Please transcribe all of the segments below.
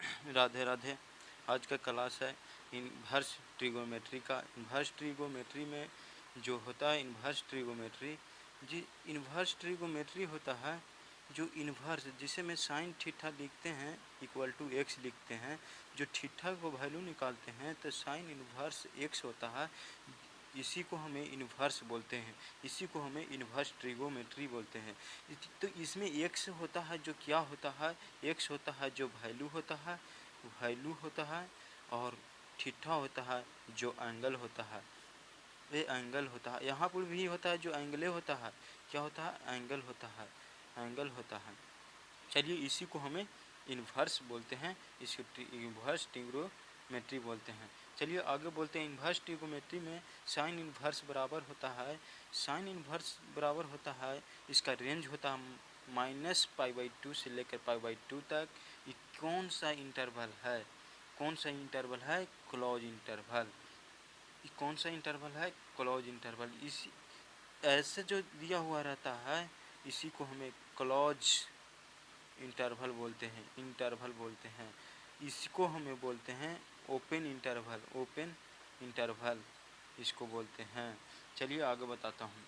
राधे राधे। आज का क्लास है इन्वर्स ट्रिगोनोमेट्री का। इन्वर्स ट्रिगोनोमेट्री में जो होता है इन्वर्स ट्रिगोनोमेट्री, जी इन्वर्स ट्रिगोनोमेट्री होता है जो इन्वर्स, जिसे में साइन थीटा लिखते हैं इक्वल टू एक्स लिखते हैं, जो थीटा को वैल्यू निकालते हैं तो साइन इन्वर्स एक्स होता है। इसी को हमें इन्वर्स बोलते हैं, इसी को हमें इन्वर्स ट्रिगोनोमेट्री बोलते हैं। तो इसमें एक्स होता है जो क्या होता है, एक्स होता है जो वैल्यू होता है, और थीटा होता है जो एंगल होता है, ये एंगल होता है। यहाँ पर भी होता है जो एंगले होता है, क्या होता है, एंगल होता है, एंगल होता है। चलिए इसी को हमें इन्वर्स बोलते हैं, इसको इन्वर्स ट्रिगोनोमेट्री बोलते हैं। चलिए आगे बोलते हैं। इन्वर्स ट्रिगोनोमेट्री में साइन इन्वर्स बराबर होता है, साइन इन्वर्स बराबर होता है, इसका रेंज होता है -π/2 से लेकर π/2 तक। ये कौन सा इंटरवल है, कौन सा इंटरवल है, क्लोज इंटरवल। ये कौन सा इंटरवल है, क्लोज इंटरवल। इसी ऐसे जो दिया हुआ रहता है इसी को हमें क्लोज इंटरवल बोलते हैं, इंटरवल बोलते हैं। इसको हमें बोलते हैं ओपन इंटरवल, ओपन इंटरवल इसको बोलते हैं। चलिए आगे बताता हूँ।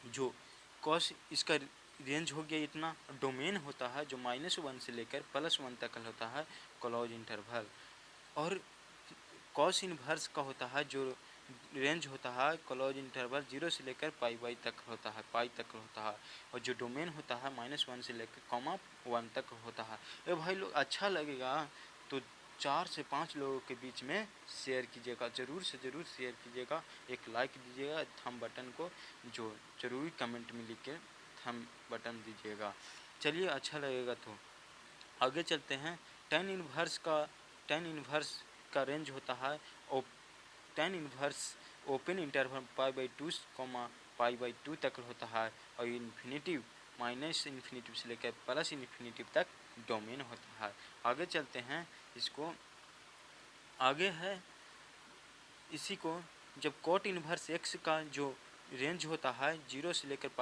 जो कॉस, इसका रेंज हो गया इतना। डोमेन होता है जो -1 से लेकर +1 तक होता है, क्लोज इंटरवल। और कॉस इन्वर्स का होता है जो रेंज होता है क्लोज इंटरवल 0 से लेकर π तक होता है, पाई तक होता है। और जो डोमेन होता है -1 से लेकर 1 तक होता है। ये भाई लोग अच्छा लगेगा तो 4 से 5 लोगों के बीच में शेयर कीजिएगा, ज़रूर से ज़रूर शेयर कीजिएगा, एक लाइक दीजिएगा, थंब बटन को जो ज़रूरी कमेंट में लिख के थंब बटन दीजिएगा। चलिए अच्छा लगेगा तो आगे चलते हैं। टेन इन्वर्स का रेंज होता है, और टेन इन्वर्स ओपन इंटरवल π/2 π/2 तक होता है, और इन्फिनिटिव -इन्फिनिटिव से लेकर +इन्फिनिटिव तक डोमेन होता है। आगे चलते हैं। इसको आगे है इसी को, जब कोट इन्वर्स एक्स का जो रेंज होता है 0 से लेकर π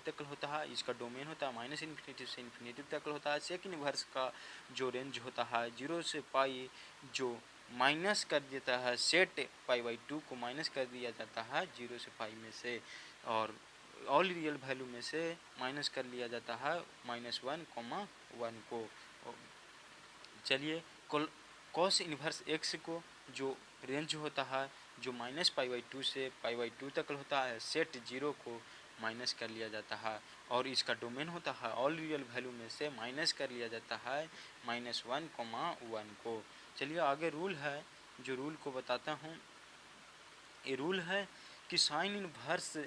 तक होता है, इसका डोमेन होता है -इन्फिनिटिव से इन्फिनिटिव तक होता है। सेक इन्वर्स का जो रेंज होता है 0 से π, जो माइनस कर देता है, सेट π/2 को माइनस कर दिया जाता है 0 से π में से, और ऑल रियल वैल्यू में से माइनस कर लिया जाता है -1, 1 को। चलिए कॉस इन्वर्स एक्स को जो रेंज होता है जो -π/2 से π/2 तक होता है, सेट 0 को माइनस कर लिया जाता है, और इसका डोमेन होता है ऑल रियल वैल्यू में से माइनस कर लिया जाता है -1, 1 को। चलिए आगे रूल है, जो रूल को बताता हूँ। ये रूल है कि साइन इन्वर्स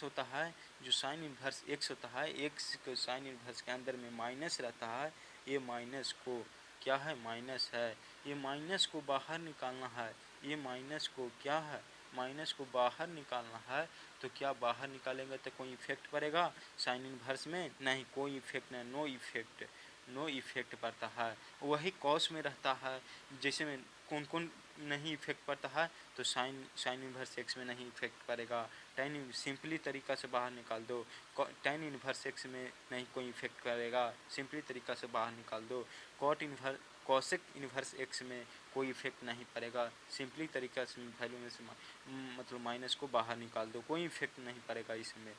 होता है, जो साइन इन्वर्स एक्स होता है, एक्स को साइन इन्वर्स के अंदर में माइनस रहता है, ये माइनस को क्या है, माइनस है, ये माइनस को बाहर निकालना है, ये माइनस को क्या है, माइनस को बाहर निकालना है। तो क्या बाहर निकालेंगे तो कोई इफेक्ट पड़ेगा साइन इन्वर्स में, नहीं, कोई इफेक्ट नहीं, नो इफेक्ट पड़ता है। वही कॉस में रहता है, जैसे में कौन कौन नहीं इफेक्ट पड़ता है, तो साइन इन्वर्स एक्स में नहीं इफेक्ट पड़ेगा। टेन सिंपली तरीका से बाहर निकाल दो, टेन इन्वर्स एक्स में नहीं कोई इफेक्ट करेगा, सिंपली तरीका से बाहर निकाल दो। कॉसेक इन्वर्स एक्स में कोई इफेक्ट नहीं पड़ेगा, सिंपली तरीका से वैल्यू में से मतलब माइनस को बाहर निकाल दो, कोई इफेक्ट नहीं पड़ेगा इसमें।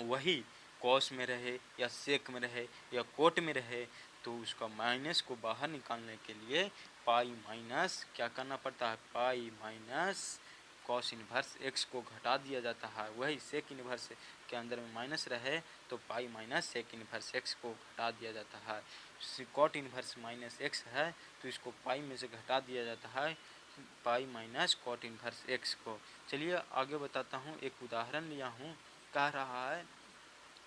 वही कॉस में रहे या सेक में रहे या कोट में रहे, तो उसका माइनस को बाहर निकालने के लिए पाई माइनस क्या करना पड़ता है, pi minus cos inverse x को घटा दिया जाता है। वही सेक इन्वर्स के अंदर में माइनस रहे तो pi minus sec inverse x को घटा दिया जाता है। कॉट इन्वर्स माइनस एक्स है तो इसको पाई में से घटा दिया जाता है, pi minus cot inverse x को। चलिए आगे बताता हूँ। एक उदाहरण लिया हूँ, कह रहा है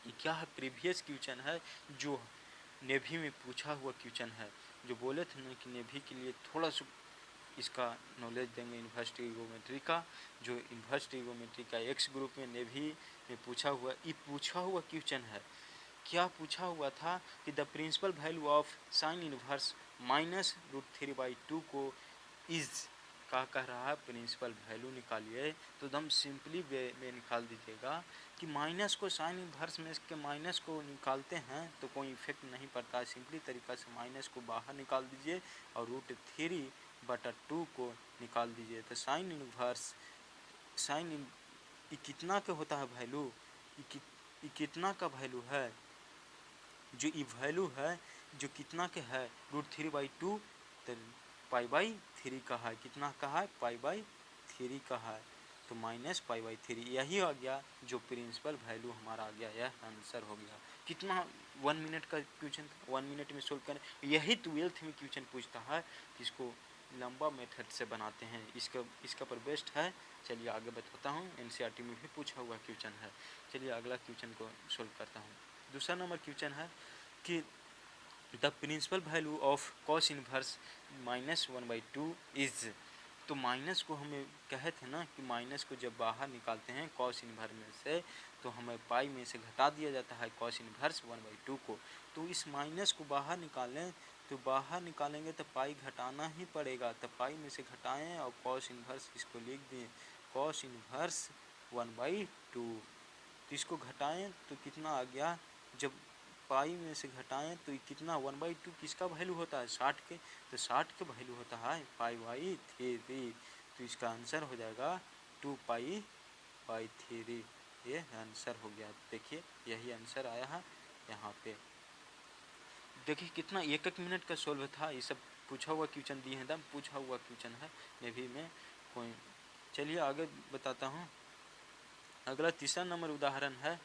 ये क्या है, प्रीवियस क्वेश्चन है, जो नेवी में पूछा हुआ क्वेश्चन है। जो बोले थे ना कि नेवी के लिए थोड़ा सा इसका नॉलेज देंगे इन्वर्स ट्रिगोनोमेट्री का। जो इन्वर्स ट्रिगोनोमेट्री का एक्स ग्रुप में नेवी में पूछा हुआ क्वेश्चन है। क्या पूछा हुआ था कि the principal value of sine inverse -√3/2 को इज कह रहा है प्रिंसिपल वैल्यू निकालिए, तो एकदम सिंपली वे में निकाल दीजिएगा कि माइनस को साइन इन्वर्स में इसके माइनस को निकालते हैं तो कोई इफेक्ट नहीं पड़ता है। सिंपली तरीका से माइनस को बाहर निकाल दीजिए और √3/2 को निकाल दीजिए। तो साइन इन्वर्स ये कितना का होता है वैल्यू, ये कितना का वैल्यू है, जो ये वैल्यू है जो कितना के है √3/2, तो π/3 का है। कितना का है? π/3 का है। तो -π/3 यही आ गया जो प्रिंसिपल वैल्यू हमारा आ गया, यह आंसर हो गया। कितना 1 मिनट का क्वेश्चन, 1 मिनट में सोल्व करें। यही 12th में क्वेश्चन पूछता है कि इसको लंबा मेथड से बनाते हैं, इसका पर बेस्ट है। चलिए आगे बताता हूँ, NCERT में भी पूछा हुआ क्वेश्चन है। चलिए अगला क्वेश्चन को सोल्व करता हूँ। दूसरा नंबर क्वेश्चन है कि the principal value of cos inverse -1/2 is. तो माइनस को हमें कहे थे ना कि माइनस को जब बाहर निकालते हैं कॉस इनवर्स में से, तो हमें पाई में से घटा दिया जाता है कॉस इनवर्स 1/2 को। तो इस माइनस को बाहर निकालें, तो बाहर निकालेंगे तो पाई घटाना ही पड़ेगा। तो पाई में से घटाएं और कॉस इनवर्स इसको लिख दें कॉस इनवर्स 1/2। तो इसको घटाएं तो कितना आ गया, जब पाई में से घटाएं तो कितना 1/2 किसका वैल्यू होता है? 60 के। तो 60 के वैल्यू होता है π/3। तो इसका आंसर हो जाएगा 2π/3। ये आंसर हो गया। देखिए यही आंसर आया है यहाँ पे। देखिए कितना 1-1 मिनट का सोल्व था। ये सब पूछा हुआ क्वेश्चन दिए हैं, एकदम पूछा हुआ क्वेश्चन है नेवी में कोई। चलिए आगे बताता हूँ। अगला तीसरा नंबर उदाहरण है।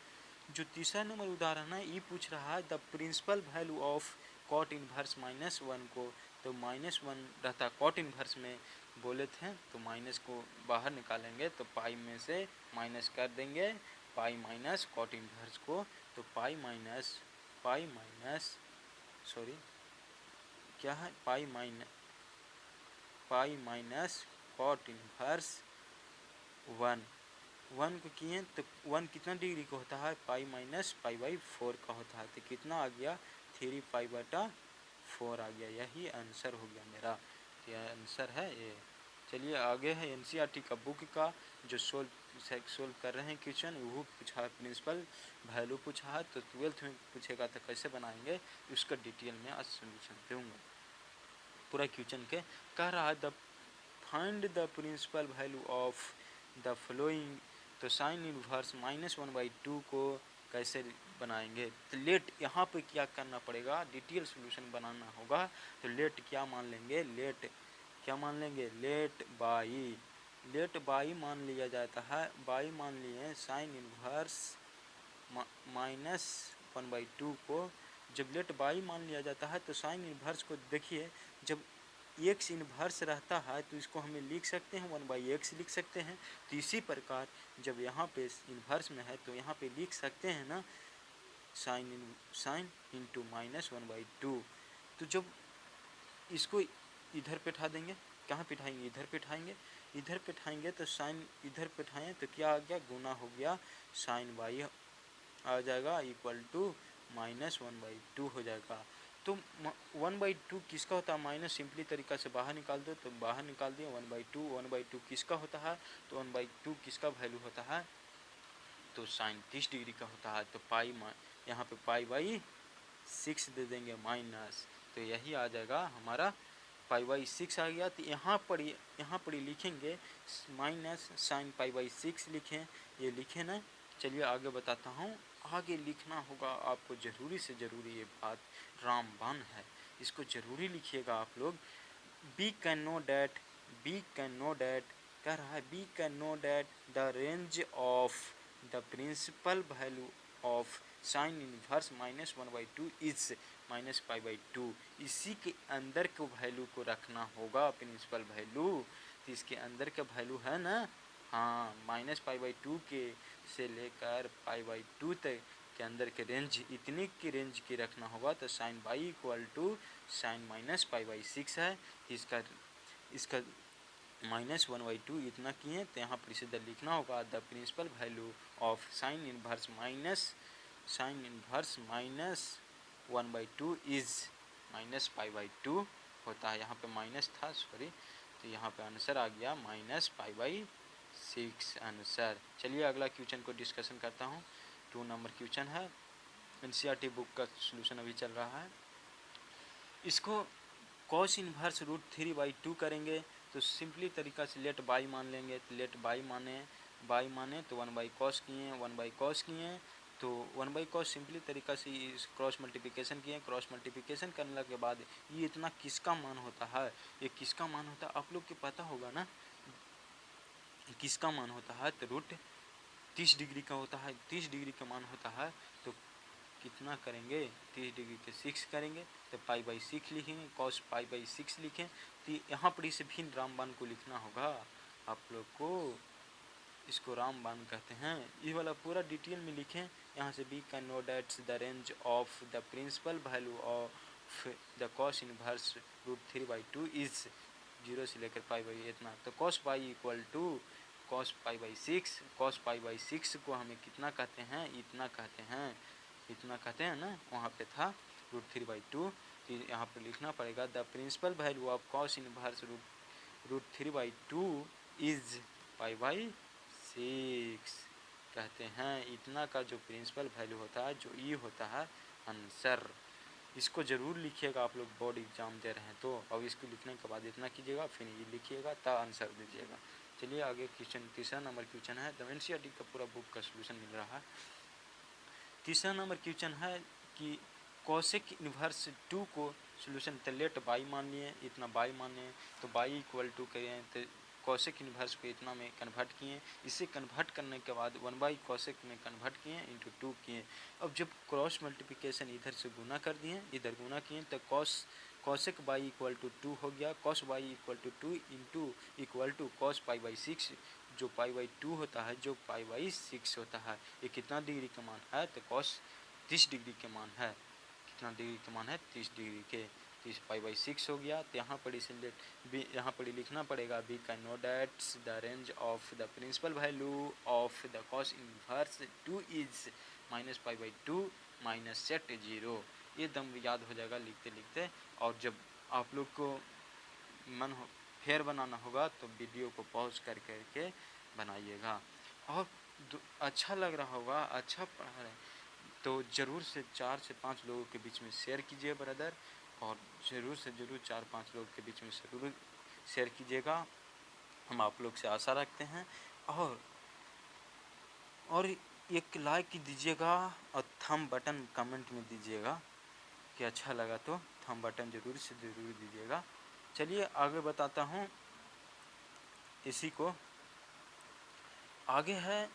जो तीसरा नंबर उदाहरण है ये पूछ रहा है the principal value of cot inverse -1 को। तो -1 रहता कॉट इनवर्स में बोले थे, तो माइनस को बाहर निकालेंगे तो पाई में से माइनस कर देंगे पाई माइनस कॉट इनवर्स को। तो पाई माइनस क्या है पाई माइनस कॉट इनवर्स 1 को किए तो 1 कितना डिग्री का होता है? π-π/4 का होता है। तो कितना आ गया 3π/4 आ गया। यही आंसर हो गया मेरा। तो यह आंसर है ये। चलिए आगे है NCERT का बुक का जो सोल्व कर रहे हैं क्वेश्चन, वो पूछा है प्रिंसिपल वैल्यू पूछा है। तो 12th में पूछेगा तो कैसे बनाएंगे उसका डिटेल में आज सोल्यूशन दूंगा। पूरा क्वेश्चन के कह रहा है the find the principal value of the following. तो साइन इनवर्स -1/2 को कैसे बनाएंगे? तो लेट यहाँ पे क्या करना पड़ेगा, डिटेल सॉल्यूशन बनाना होगा। तो लेट क्या मान लेंगे, लेट बाई मान लिया जाता है। बाई मान लिए साइन इनवर्स -1/2 को। जब लेट बाई मान लिया जाता है तो साइन इनवर्स को देखिए, जब x इनवर्स रहता है तो इसको हमें लिख सकते हैं 1/x लिख सकते हैं। तो इसी प्रकार जब यहाँ पे इनवर्स में है तो यहाँ पे लिख सकते हैं ना साइन इंटू -1/2। तो जब इसको इधर बैठा देंगे, कहाँ बैठाएंगे? इधर बैठाएंगे तो साइन इधर बैठाएँ तो क्या आ गया, गुना हो गया साइन बाई आ जाएगा इक्वल टू -1/2 हो जाएगा। तो 1/2 किसका होता है? माइनस सिंपली तरीका से बाहर निकाल दो, तो बाहर निकाल दिया 1/2 किसका होता है? तो 1/2 किसका वैल्यू होता है? तो साइन 30 डिग्री का होता है। तो पाई यहाँ पे π/6 दे देंगे माइनस, तो यही आ जाएगा हमारा π/6 आ गया। तो यहाँ पर ही लिखेंगे माइनस साइन π/6 लिखें, ये लिखें ना। चलिए आगे बताता हूँ। आगे लिखना होगा आपको ज़रूरी से ज़रूरी, ये बात रामबाण है, इसको ज़रूरी लिखिएगा आप लोग। बी कैन नो डैट कह रहा है we can know that the range of the principal value of sine inverse -1/2 is -π/2। इसी के अंदर के वैल्यू को रखना होगा प्रिंसिपल वैल्यू। तो इसके अंदर का वैल्यू है ना, हाँ, -π/2 के से लेकर π/2 तक के अंदर के रेंज, इतनी की रेंज की रखना होगा। तो sine by equal to sine -π/6 है। इसका -1/2 इतना किए तो यहाँ पर इसे लिखना होगा the principal value of sine inverse -1/2 is -π/2 होता है। यहाँ पे माइनस था, सॉरी, तो यहाँ पे आंसर आ गया -π/6 आंसर। चलिए अगला क्वेश्चन को डिस्कशन करता हूँ। 2 नंबर क्वेश्चन है, एनसीईआरटी बुक का सॉल्यूशन अभी चल रहा है। इसको cos इनवर्स √3/2 करेंगे तो सिंपली तरीका से लेट बाई मान लेंगे। तो लेट बाई माने तो 1/cos किए, 1/cos किए तो 1/cos सिंपली तरीका से इस क्रॉस मल्टीप्लिकेशन किए। क्रॉस मल्टीप्लिकेशन करने के बाद ये इतना किसका मान होता है, ये किसका मान होता है आप लोग को पता होगा ना, किसका मान होता है। तो √30 डिग्री का होता है। 30 डिग्री का मान होता है तो कितना करेंगे, 30 डिग्री के 6 करेंगे तो π/6 लिखेंगे, cos π/6 लिखें। तो यहाँ पर इसे भी रामबाण को लिखना होगा आप लोग को, इसको रामबाण कहते हैं। ये वाला पूरा डिटेल में लिखें। यहाँ से we can know that's the range of the principal value of the cos inverse √3/2 is 0 से लेकर π/, इतना। तो cos π equal to cos π/6, cos π/6 को हमें कितना कहते हैं, इतना कहते हैं, इतना कहते हैं ना, वहाँ पे था √3/2। तो यहाँ पर लिखना पड़ेगा the principal value of cos inverse √3/2 is π/6 कहते हैं। इतना का जो प्रिंसिपल वैल्यू होता है, जो ये होता है आंसर। इसको ज़रूर लिखिएगा आप लोग बोर्ड एग्जाम दे रहे हैं तो। अब इसको लिखने के बाद इतना कीजिएगा, फिर ये लिखिएगा तब आंसर दीजिएगा। चलिए आगे क्वेश्चन, तीसरा नंबर क्वेश्चन है। द एनसीईआरटी का पूरा बुक का सोल्यूशन मिल रहा है। तीसरा नंबर क्वेश्चन है कि कोसेक इनवर्स 2 को सोल्यूशन, तो लेट बाई मान लिए, इतना बाई माने तो बाई इक्वल टू करें तो कोसेक इनवर्स को इतना में कन्वर्ट किए। इसे कन्वर्ट करने के बाद 1/कोसेक में कन्वर्ट किए इंटू 2 किए। अब जब क्रॉस मल्टीप्लिकेशन इधर से गुना कर दिए, इधर गुना किए तो कोसेक बाई इक्वल टू 2 हो गया। cos y equal to 2 into equal to cos π/6, जो π/2 होता है, जो π/6 होता है। ये कितना डिग्री का मान है, तो cos 30 डिग्री के मान है। कितना डिग्री का मान है, 30 डिग्री के। 30 π/6 हो गया। तो यहाँ पर इसे यहाँ पर लिखना पड़ेगा we can know that's the range of the principal value of the cos inverse 2 is -π/2 minus set 0। ये दम याद हो जाएगा लिखते लिखते। और जब आप लोग को मन हो फेर बनाना होगा तो वीडियो को पॉज कर करके बनाइएगा। और अच्छा लग रहा होगा, अच्छा पढ़ा रहे तो ज़रूर से 4 से 5 लोगों के बीच में शेयर कीजिए ब्रदर। और ज़रूर से ज़रूर 4-5 लोगों के बीच में ज़रूर शेयर कीजिएगा, हम आप लोग से आशा रखते हैं। और एक लाइक दीजिएगा और थंब बटन कमेंट में दीजिएगा कि अच्छा लगा तो थंब बटन ज़रूर से ज़रूर दीजिएगा। चलिए आगे बताता हूँ। इसी को आगे है,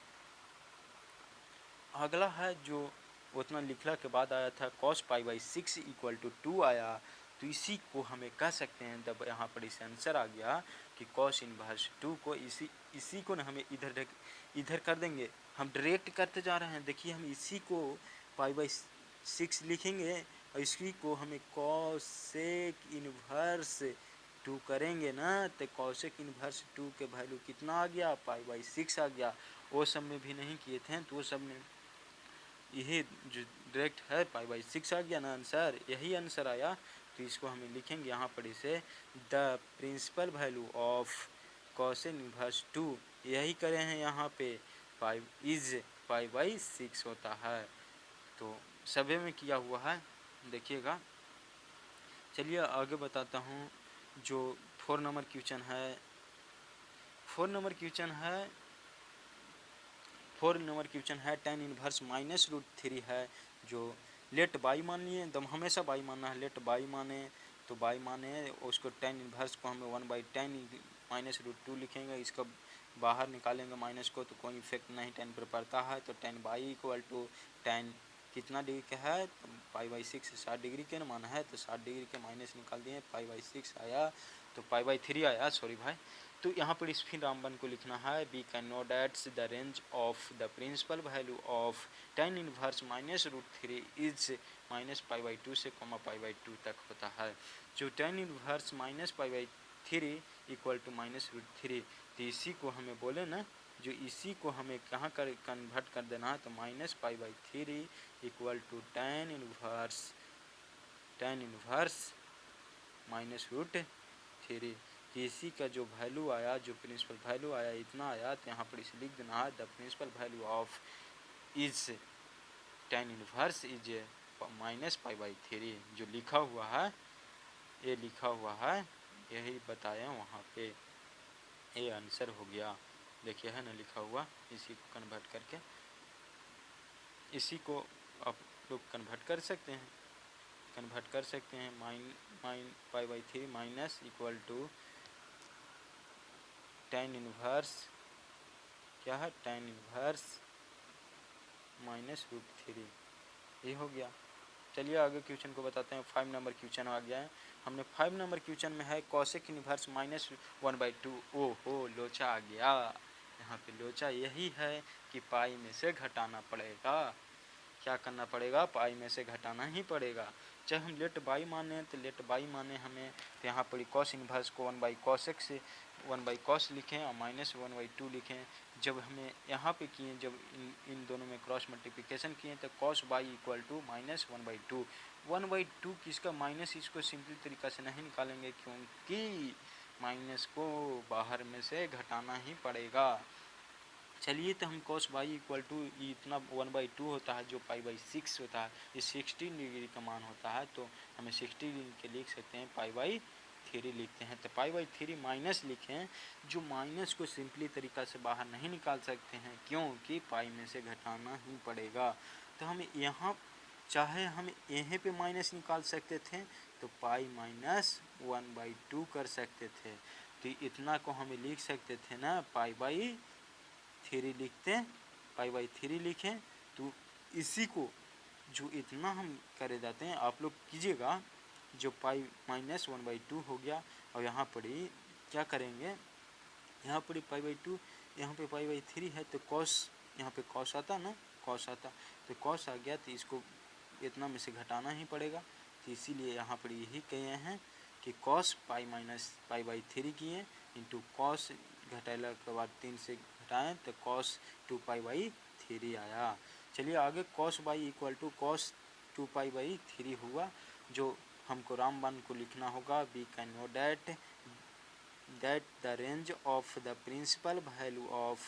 अगला है जो उतना लिखला के बाद आया था cos π/6 इक्वल टू 2 आया। तो इसी को हमें कह सकते हैं, तब यहाँ पर इसे आंसर आ गया कि cos इनवर्स 2 को इसी को ना हमें इधर कर देंगे। हम डायरेक्ट करते जा रहे हैं। देखिए हम इसी को π/6 लिखेंगे और इसी को हमें cosec इनवर्स 2 करेंगे ना, तो cosec इनवर्स 2 के वैल्यू कितना आ गया, π/6 आ गया। वो सब में भी नहीं किए थे तो वो सब में यही जो डायरेक्ट है π/6 आ गया ना आंसर, यही आंसर आया। तो इसको हमें लिखेंगे यहाँ पर इसे the principal value of cosec inverse 2, यही करे हैं यहाँ पे इज π/6 होता है। तो सभी में किया हुआ है, देखिएगा। चलिए आगे बताता हूँ। जो 4 नंबर क्वेश्चन है, 4 नंबर क्वेश्चन है tan इनवर्स -√3 है। जो लेट बाई मान लिए, एकदम हमेशा बाई मानना है। लेट बाई माने तो बाई माने उसको tan इनवर्स को हमें 1/tan -√2 लिखेंगे। इसका बाहर निकालेंगे माइनस को तो कोई इफेक्ट नहीं tan पर पड़ता है। तो tan y equal to tan कितना डिग्री का है, तो π/6 60 डिग्री के मान है। तो 60 डिग्री के माइनस निकाल दिए, π/6 आया तो π/3 आया, सॉरी भाई। तो यहाँ पर इस फिर रामबन को लिखना है we can know that's the range of the principal value of tan inverse -√3 is -π/2 से π/2 तक होता है। जो tan इनवर्स -π/3 इक्वल टू -√3, तो इसी को हमें बोले ना, जो इसी को हमें कहाँ कर कन्वर्ट कर देना है, तो -π/3 इक्वल टू tan इनवर्स -√3। तो इसी का जो वैल्यू आया, जो प्रिंसिपल वैल्यू आया इतना आया, तो यहाँ पर इसे लिख देना है the principal value of is tan inverse is -π/3। जो लिखा हुआ है, ये लिखा हुआ है, यही बताया वहाँ पे, ये आंसर हो गया। देखिए है ना लिखा हुआ, इसी को कन्वर्ट करके, इसी को आप लोग कन्वर्ट कर सकते हैं, π/3 minus equal to tan inverse, क्या है, tan इनवर्स -√3, ये हो गया। चलिए आगे क्वेश्चन को बताते हैं। 5 नंबर क्वेश्चन आ गया है। हमने 5 नंबर क्वेश्चन में है कॉसेक इनवर्स -1/2। ओहो, लोचा आ गया। यहाँ पे लोचा यही है कि पाई में से घटाना पड़ेगा। क्या करना पड़ेगा, पाई में से घटाना ही पड़ेगा। चाहे हम लेट बाई माने तो लेट बाई माने हमें, तो यहाँ पर कॉस इनवर्स को 1/कॉसेक से 1/कॉस लिखें और -1/2 लिखें। जब हमें यहाँ पे किए, जब इन दोनों में क्रॉस मल्टीप्लिकेशन किए तो कॉस बाई इक्वल टू -1/2। 1/2 किसका माइनस, इसको सिंपल तरीका से नहीं निकालेंगे क्योंकि माइनस को बाहर में से घटाना ही पड़ेगा। चलिए तो हम कॉस बाई इक्वल टू इतना 1/2 होता है, जो π/6 होता है, ये 16 डिग्री का मान होता है, तो हमें 60 डिग्री के लिख सकते हैं, π/3 लिखते हैं। तो π/3 माइनस लिखें, जो माइनस को सिंपली तरीका से बाहर नहीं निकाल सकते हैं क्योंकि पाई में से घटाना ही पड़ेगा। तो हम यहाँ चाहे हम यहीं पे माइनस निकाल सकते थे, तो पाई -1/2 कर सकते थे, तो इतना को हमें लिख सकते थे ना, π/3 लिखते हैं, π/3 लिखें। तो इसी को जो इतना हम करे जाते हैं, आप लोग कीजिएगा, जो पाई -1/2 हो गया, और यहाँ पर ही क्या करेंगे, यहाँ पर ही π/2, यहाँ पे π/3 है, तो कॉस, यहाँ पे कॉस आता ना, कॉस आता, तो कॉस आ गया, तो इसको इतना में से घटाना ही पड़ेगा। तो इसीलिए यहाँ पर यही कहे हैं कि कॉस π/3 किए इंटू कॉस, घटाला के बाद 3 से घटाएं तो कॉस 2π/3 आया। चलिए आगे, cos by equal to cos 2π/3 हुआ, जो हमको रामबान को लिखना होगा। We can know that the range of the principal value of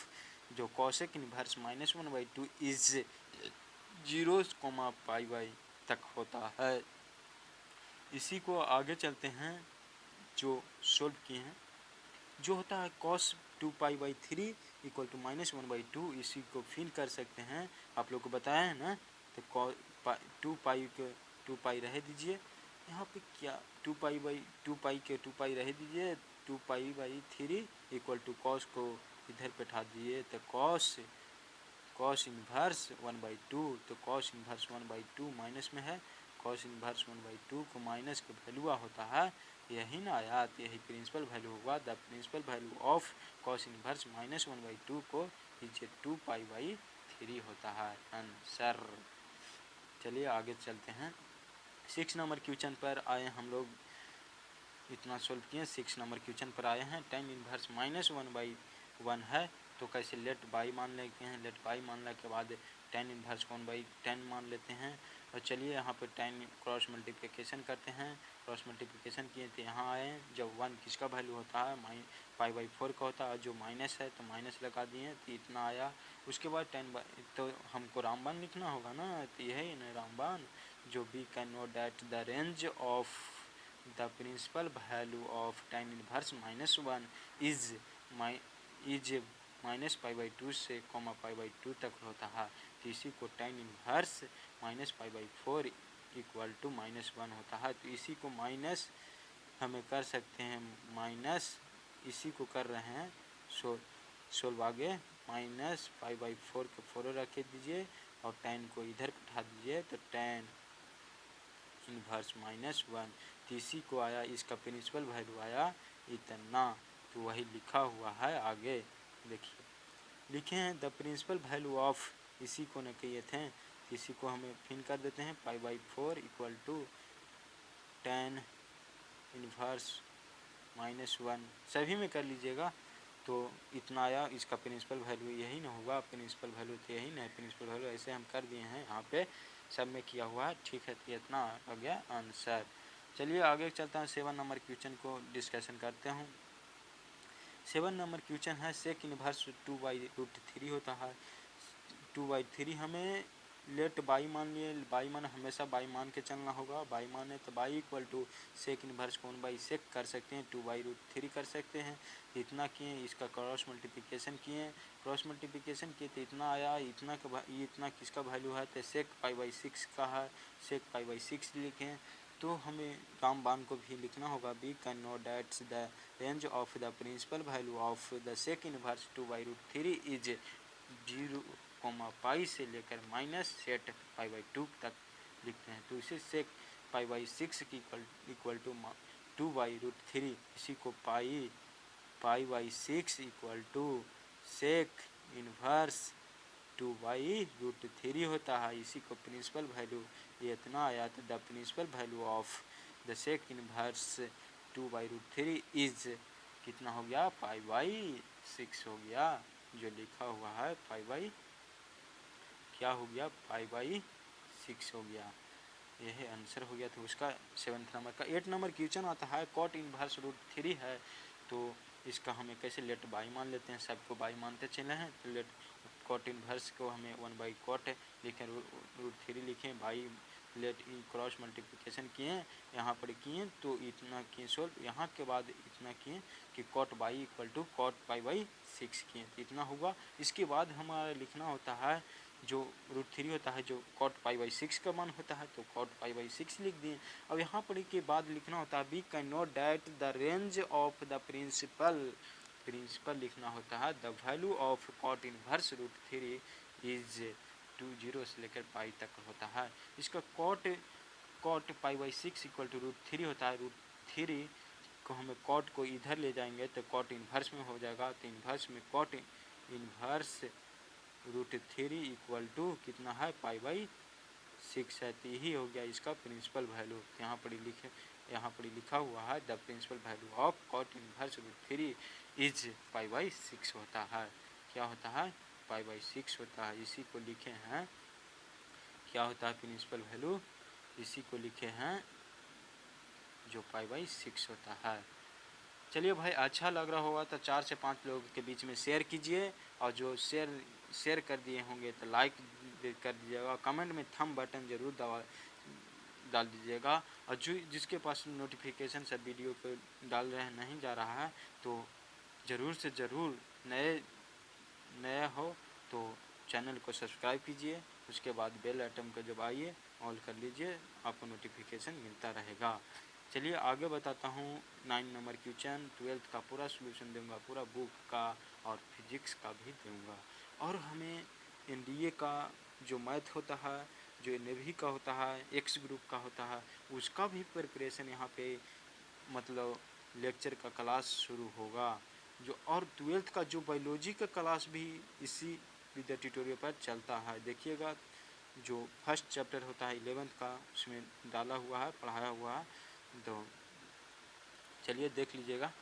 जो कॉसेक इनवर्स -1/2 इज 0, तक होता है। इसी को आगे चलते हैं, जो सोल्व किए हैं, जो होता है cos 2π/3 इक्वल टू -1/2, इसी को फिल कर सकते हैं, आप लोग को बताया है ना। तो 2π रह दीजिए, यहाँ पे क्या 2π के 2π रह दीजिए, 2π/3 इक्वल टू कॉस को इधर बैठा दीजिए, तो कॉस इनवर्स 1/2, तो कॉस इनवर्स 1/2 माइनस में है, कॉस इनवर्स 1/2 को माइनस का वैल्यू होता है, यही ना आया, तो यही प्रिंसिपल वैल्यू होगा। The principal value of cos inverse -1/2 को 2π/3 होता है आंसर। चलिए आगे चलते हैं। 6 नंबर क्वेश्चन पर आए हम लोग, इतना सोल्व किए। 6 नंबर क्वेश्चन पर आए हैं, tan इनवर्स -1/1 है, तो कैसे लेट बाई मान लेते हैं, लेट बाई मानने के बाद tan इनवर्स 1/10 मान लेते हैं। और चलिए यहाँ पर tan क्रॉस मल्टीप्लिकेशन करते हैं, क्रॉस मल्टीप्लिकेशन किए तो यहाँ आए, जब 1 किसका वैल्यू होता है, π/4 का होता है, जो माइनस है तो माइनस लगा दिए, तो इतना आया। उसके बाद तो हमको रामबान लिखना होगा ना, तो यही ना रामबान, जो we can know that the range of the principal value of tan inverse -1 is -π/2 से π/2 तक होता है, तो इसी को tan इनवर्स -π/4 इक्वल टू -1 होता है। तो इसी को माइनस हमें कर सकते हैं, माइनस इसी को कर रहे हैं, सोल्व आगे, -π/4 के 4 रख दीजिए और tan को इधर बैठा दीजिए, तो tan इनवर्स -1, तो इसी को आया, इसका प्रिंसिपल वैल्यू आया इतना। तो वही लिखा हुआ है आगे, देखिए लिखे हैं द प्रिंसिपल वैल्यू ऑफ, इसी को न किए थे, इसी को हमें फिल कर देते हैं, π/4 इक्वल टू tan इनवर्स -1, सभी में कर लीजिएगा, तो इतना आया। इसका प्रिंसिपल वैल्यू यही ना होगा, प्रिंसिपल वैल्यू तो यही ना, प्रिंसिपल वैल्यू ऐसे हम कर दिए हैं, यहाँ पे सब में किया हुआ है, ठीक है, तो इतना आ गया आंसर। चलिए आगे चलता है, 7 नंबर क्वेश्चन को डिस्कशन करते हूँ। 7 नंबर क्वेश्चन है सेक इनवर्स 2/√3 होता है। 2/3 हमें लेट बाई मान लिए, बाई मान हमेशा बाई मान के चलना होगा। बाई मान है तो y equal to sec inverse को 1/सेक कर सकते हैं, 2/√3 कर सकते हैं। इतना किए, इसका क्रॉस मल्टीप्लिकेशन किए, क्रॉस मल्टीप्लिकेशन किए तो इतना आया। इतना का इतना किसका वैल्यू है तो सेक पाई/6 का है, सेक पाई/6 लिखें। तो हमें रामबान को भी लिखना होगा, we can know that's the range of the principal value of the sec inverse 2/√3 is 0, pi से लेकर माइनस सेट पाई/2 तक लिखते हैं। तो इसे सेक पाई/6 की इक्वल टू 2/√3, इसी को पाई/6 इक्वल टू सेक इनवर्स 2/√3 होता है। इसी को प्रिंसिपल वैल्यू ये इतना आया। तो the principal value of the sec inverse 2/√3 is कितना हो गया, पाई/6 हो गया। जो लिखा हुआ है पाई क्या हो गया, पाई/6 हो गया। यह आंसर हो गया। तो उसका 7 नंबर का 8 नंबर क्वेश्चन आता है कॉट इनवर्स √3 है। तो इसका हमें कैसे लेट बाई मान लेते हैं, सबको बाई मानते चले हैं। तो लेट कॉट इनवर्स को हमें 1/कॉट लिखें, √3 लिखें, बाई लेट क्रॉस मल्टीप्लिकेशन किए, यहाँ पर किए तो इतना किए सोल्व। यहाँ के बाद इतना किए कि cot y equal to cot पाई/6 किए, तो इतना होगा। इसके बाद हमारा लिखना होता है जो √3 होता है, जो कॉट पाई/6 का मान होता है, तो कॉट पाई/6 लिख दिए। अब यहाँ पर के बाद लिखना होता है we can note that the range of the principal लिखना होता है the value of cot inverse √3 is 0 से लेकर पाई तक होता है। इसका कॉट पाई/6 इक्वल टू √3 होता है। √3 को हमें कॉट को इधर ले जाएंगे तो कॉट इनवर्स में हो जाएगा। तो इनवर्स में कॉट इनवर्स √3 इक्वल टू कितना है, पाई/6 है। तो यही हो गया इसका प्रिंसिपल वैल्यू। यहाँ पर लिखा हुआ है the principal value of cot inverse √3 is पाई/6 होता है। क्या होता है, पाई/6 होता है। इसी को लिखे हैं, क्या होता है प्रिंसिपल वैल्यू, इसी को लिखे हैं जो पाई/6 होता है। चलिए भाई, अच्छा लग रहा होगा तो 4 से 5 लोगों के बीच में शेयर कीजिए, और जो शेयर कर दिए होंगे तो लाइक कर दीजिएगा, कमेंट में थंब बटन ज़रूर डाल दीजिएगा। और जिसके पास नोटिफिकेशन सब वीडियो को डाल रहे हैं नहीं जा रहा है, तो ज़रूर से ज़रूर नया हो तो चैनल को सब्सक्राइब कीजिए। उसके बाद बेल आइटम को जब आइए ऑल कर लीजिए, आपको नोटिफिकेशन मिलता रहेगा। चलिए आगे बताता हूँ 9 नंबर क्वेश्चन। 12th का पूरा सॉल्यूशन दूंगा, पूरा बुक का और फिजिक्स का भी दूंगा। और हमें एनडीए का जो मैथ होता है, जो नेवी का होता है, एक्स ग्रुप का होता है, उसका भी प्रिपरेशन यहाँ पे मतलब लेक्चर का क्लास शुरू होगा। जो और 12th का जो बायोलॉजी का क्लास भी इसी विद्या ट्यूटोरियल पर चलता है। देखिएगा जो फर्स्ट चैप्टर होता है 11th का, उसमें डाला हुआ है, पढ़ाया हुआ है। तो चलिए देख लीजिएगा।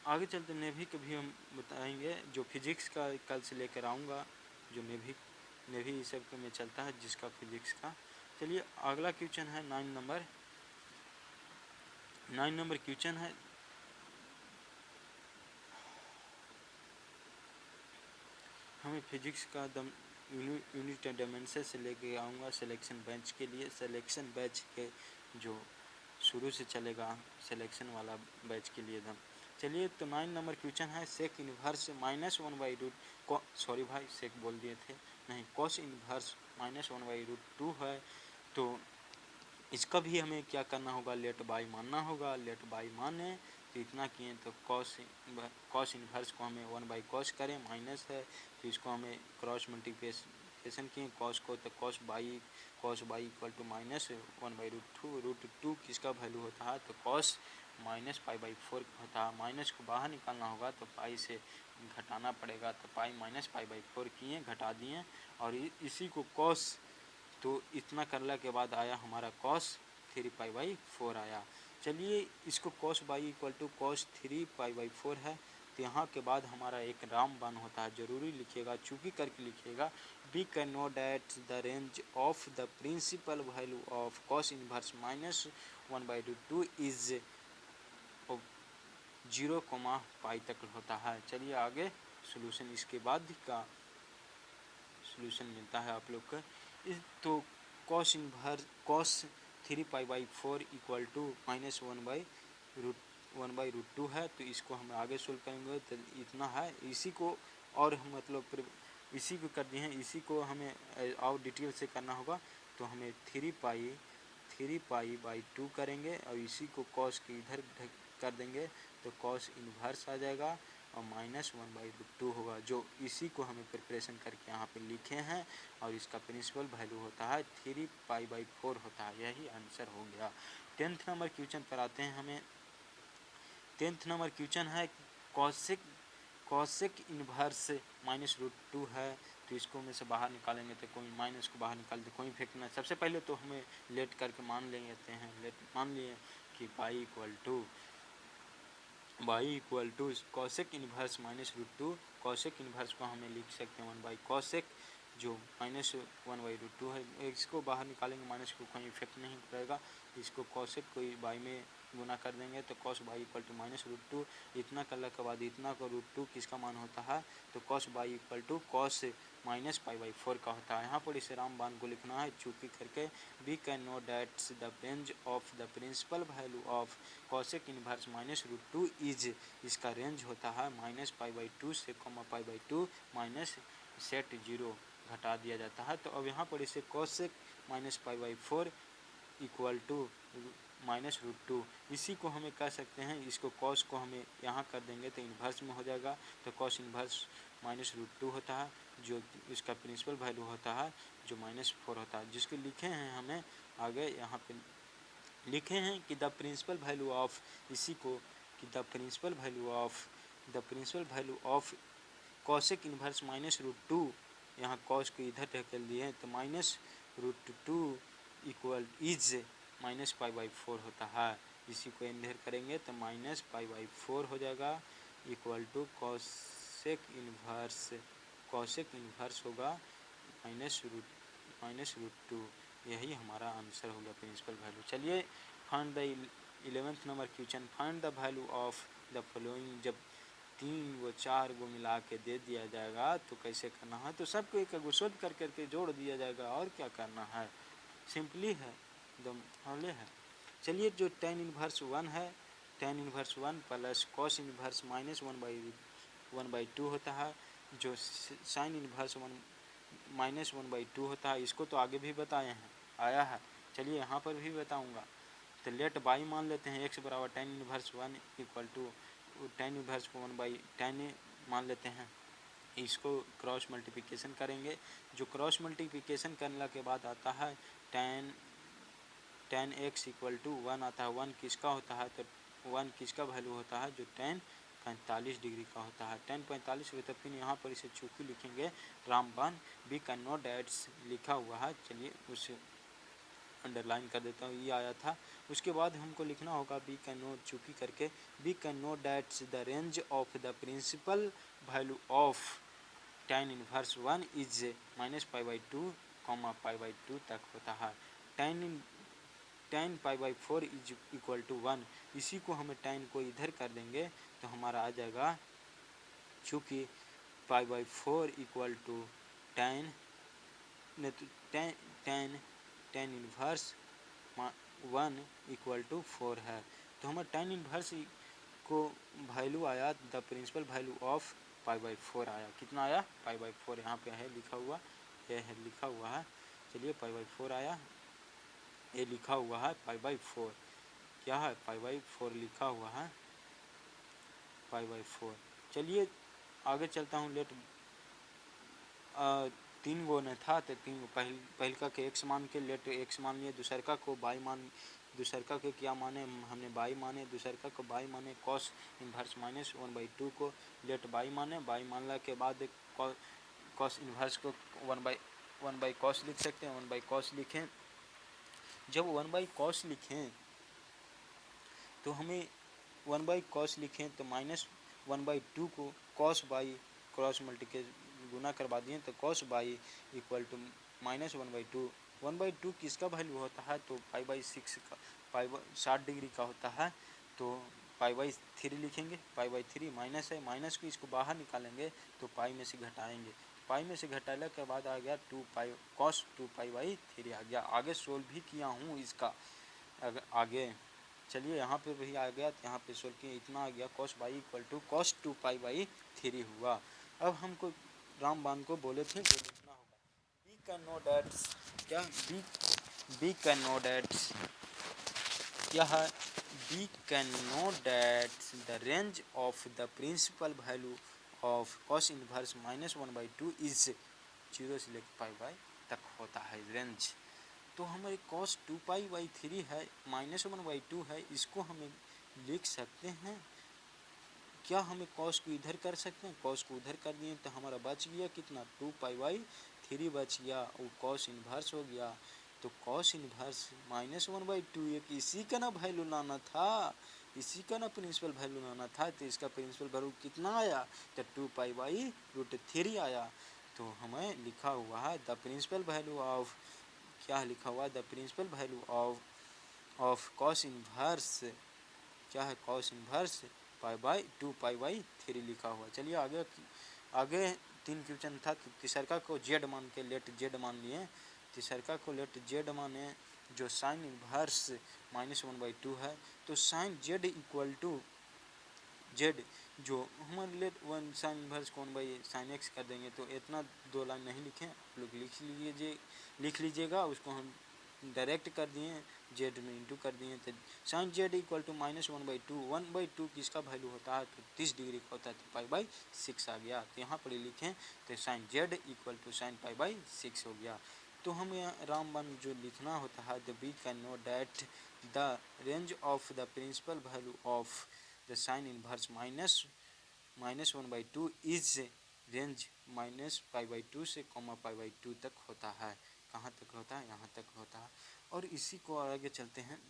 आगे चलते नेवी के भी हम बताएंगे। जो फिजिक्स का कल से लेकर आऊँगा, जो नेवी इस सब में चलता है जिसका फिजिक्स का। चलिए अगला क्वेश्चन है 9 नंबर क्वेश्चन है। हमें फिजिक्स का यूनिट डायमेंशन से लेके आऊँगा सिलेक्शन बैच के लिए। सिलेक्शन बैच के जो शुरू से चलेगा, सिलेक्शन वाला बैच के लिए दम। चलिए तो 9 नंबर क्वेश्चन है सेक इनवर्स -1/√, सॉरी भाई सेक बोल दिए थे, नहीं कॉस इनवर्स -1/√2 है। तो इसका भी हमें क्या करना होगा, लेट बाई मानना होगा। लेट बाई माने तो इतना किए तो कॉस इनवर्स को हमें 1/कॉस करें, माइनस है तो इसको हमें क्रॉस मल्टीप्लिकेशन किए कॉस को, तो कॉस बाई इक्वल टू -1/√2। किसका वैल्यू होता है तो कॉस -पाई/4 होता है। माइनस को बाहर निकालना होगा तो पाई से घटाना पड़ेगा, तो पाई -पाई/4 किए, घटा दिए। और इसी को कॉस, तो इतना करने के बाद आया हमारा cos 3π/4 आया। चलिए इसको cos y equal to cos 3π/4 है। तो यहाँ के बाद हमारा एक रामबान होता है, जरूरी लिखिएगा, चूँकि करके लिखिएगा। We can know that the range of the principal value of cos inverse -1/√2 is 0, pi तक होता है। चलिए आगे सोल्यूशन इसके बाद का सोल्यूशन मिलता है आप लोग का। इस तो कॉस 3 पाई/4 इक्वल टू -1/√2 है। तो इसको हम आगे सोल्व करेंगे तो इतना है। इसी को और हम मतलब इसी को कर दिए हैं, इसी को हमें और डिटेल से करना होगा। तो हमें 3 पाई/2 करेंगे और इसी को कॉस के इधर कर देंगे तो कॉस इन्वर्स आ जाएगा और -1/√2 होगा, जो इसी को हमें प्रिपरेशन करके यहाँ पे लिखे हैं। और इसका प्रिंसिपल वैल्यू होता है 3 पाई/4 होता है। यही आंसर हो गया। 10th नंबर क्वेश्चन पर आते हैं। हमें 10th नंबर क्वेश्चन है कॉसेक इन्वर्स -√2 है। तो इसको में से बाहर निकालेंगे तो कोई माइनस को बाहर निकाल दे, कोई फेंकना। सबसे पहले तो हमें लेट करके मान लेते हैं, मान लिए कि pi equal to cosec inverse -√2। Cosec inverse को हमें लिख सकते हैं 1/कॉसेक, जो -1/√2 है। इसको बाहर निकालेंगे, माइनस को कोई इफेक्ट नहीं पड़ेगा। इसको कॉसेक को बाई में गुना कर देंगे तो कॉस बाई इक्वल टू -√2। इतना करने के बाद इतना को √2 किसका मान होता है तो cos by equal to cos -पाई/4 का होता है। यहाँ पर इसे रामबान को लिखना है चूंकि करके। We can know that's the range of the principal value of cosec inverse -√2 is, इसका रेंज होता है -पाई/2 से पाई/2 माइनस सेट 0 घटा दिया जाता है। तो अब यहाँ पर इसे कॉसेक -पाई/4 इक्वल टू -√2, इसी को हमें कह सकते हैं। इसको कॉस को हमें यहाँ कर देंगे तो इन्वर्स में हो जाएगा। तो कॉस इन्वर्स -√2 होता है, जो इसका प्रिंसिपल वैल्यू होता है जो -4 होता है, जिसको लिखे हैं हमें आगे यहाँ पे लिखे हैं कि द प्रिंसिपल वैल्यू ऑफ, इसी को कि the principal value of cosec inverse -√2, यहाँ कॉस को इधर ढकेल दिए तो -√2 इक्वल इज -पाई/4 होता है। इसी को इधर करेंगे तो -पाई/4 हो जाएगा इक्वल टू कॉसेक इन्वर्स होगा -√2। यही हमारा आंसर हो गया प्रिंसिपल वैल्यू। चलिए find the 11th number question. Find the value of the following. जब 3 व 4 को मिला के दे दिया जाएगा तो कैसे करना है, तो सबको एक सोल्व कर करके जोड़ दिया जाएगा और क्या करना है, सिंपली है, एकदम हौले है। चलिए जो tan इन्वर्स 1 है, tan inverse 1 plus cos inverse -1/2 होता है, जो साइन इन्वर्स 1 होता है। इसको तो आगे भी बताए हैं, आया है। चलिए यहाँ पर भी बताऊँगा। तो लेट बाई मान लेते हैं x बराबर tan inverse 1 equal to tan inverse 1/tan मान लेते हैं। इसको क्रॉस मल्टीप्लिकेशन करेंगे, जो क्रॉस मल्टीप्लिकेशन करने के बाद आता है tan x इक्वल टू 1 आता है। 1 किसका होता है तो 1 किसका वैल्यू होता है, जो tan 45 डिग्री का होता है। tan 45 हुए तो फिर यहाँ पर इसे चूंकि लिखेंगे रामबान। वी कैन नॉट डैट्स लिखा हुआ है, चलिए उसे अंडरलाइन कर देता हूँ, ये आया था। उसके बाद हमको लिखना होगा वी कैन नोट चूंकि करके, we can note that's the range of the principal value of tan inverse 1 is -पाई/2 पाई/2 तक होता है। tan पाई/4 इज इक्वल टू 1, इसी को हमें tan को इधर कर देंगे तो हमारा आ जाएगा, चूँकि पाई/4 equal to tan inverse 1 equal to 4 है। तो हमारा tan इन्वर्स को वैल्यू आया, द प्रिंसिपल वैल्यू ऑफ पाई/4 आया। कितना आया, पाई/4, यहाँ पे है लिखा हुआ, ये है लिखा हुआ है। चलिए पाई/4 आया, ये लिखा हुआ है पाई/4, क्या है पाई/4 लिखा हुआ है, पाई/4। चलिए आगे चलता हूँ। लेट 3 गो न था तो 3 पहलका के x मान के लेट x मान लिए, दूसरका को बाई मान, दूसरका के क्या माने, हमने बाई माने, दूसरका को बाई माने। कॉस इन्वर्स -1/2 को लेट बाई माने, बाई मानने के बाद कॉस इन्वर्स को 1/cos लिख सकते हैं। 1/cos लिखें, जब 1/cos लिखें तो हमें 1/cos लिखें तो -1/2 को cos बाई क्रॉस मल्टीप्लिकेशन गुना करवा दिए तो cos बाई इक्वल टू -1/2। 1/2 किसका वैल्यू होता है तो पाई/6 का, 60 डिग्री का होता है। तो पाई बाई 3 लिखेंगे, पाई बाई 3 माइनस है, माइनस को इसको बाहर निकालेंगे तो पाई में से घटाएंगे, पाई में से घटाने के बाद आ गया 2 पाई कॉस 2 पाई बाई 3 आ गया। आगे सोल्व भी किया हूँ इसका आगे, चलिए यहाँ पे भी आ गया, यहाँ पे सोल्व किया, इतना आ गया cos by equal to cos 2 pi by 3 हुआ। अब हमको रामबाण को बोले थे जो लिखना होगा, बी कैन नो दैट्स क्या, बी कैन नो दैट्स क्या है, we can know that's the range of the principal value of cos inverse -1/2 is 0 से लेकर पाई बाई तक होता है रेंज। तो हमारे कॉस 2 पाई बाई 3 है, -1/2 है, इसको हमें लिख सकते हैं क्या, हमें कॉस को इधर कर सकते हैं, कॉस को उधर कर दिए तो हमारा बच गया कितना 2 पाई बाई 3 बच गया, वो कॉस इनवर्स हो गया। तो कॉस इनवर्स -1/2 एक इसी का ना वैल्यू लाना था, इसी का ना प्रिंसिपल वैल्यू लाना था, तो इसका प्रिंसिपल वैल्यू कितना आया, तो 2 पाई बाई √3 आया। तो हमें लिखा हुआ है द प्रिंसिपल वैल्यू ऑफ, क्या लिखा हुआ, the principal value of cos inverse, क्या है, cos inverse pi by 2 pi by 3 लिखा हुआ। चलिए आगे 3 क्वेश्चन था, तीसरका को जेड मान के लेट जेड मान लिए, तीसरका को लेट जेड माने जो साइन इनवर्स -1/2 है, तो sine z equal to z जो हमारे लेट 1 साइन इनवर्स को 1/sin x कर देंगे, तो इतना 2 लाइन नहीं लिखें, आप लोग लिख लीजिएगा, उसको हम डायरेक्ट कर दिए, जेड में इंटू कर दिए, तो साइन जेड इक्वल टू -1/2, 1/2 किसका वैल्यू होता है, तो 30 डिग्री का होता है, तो पाई बाई 6 आ गया। तो यहाँ पर लिखें तो sine z equal to sine pi by 6 हो गया। तो हमें रामबाण जो लिखना होता है, the we can know that the range of the principal value of the sine inverse -1/2 is range -π/2 से π/2 तक होता है। कहाँ तक होता है, यहाँ तक होता है। और इसी को आगे चलते हैं,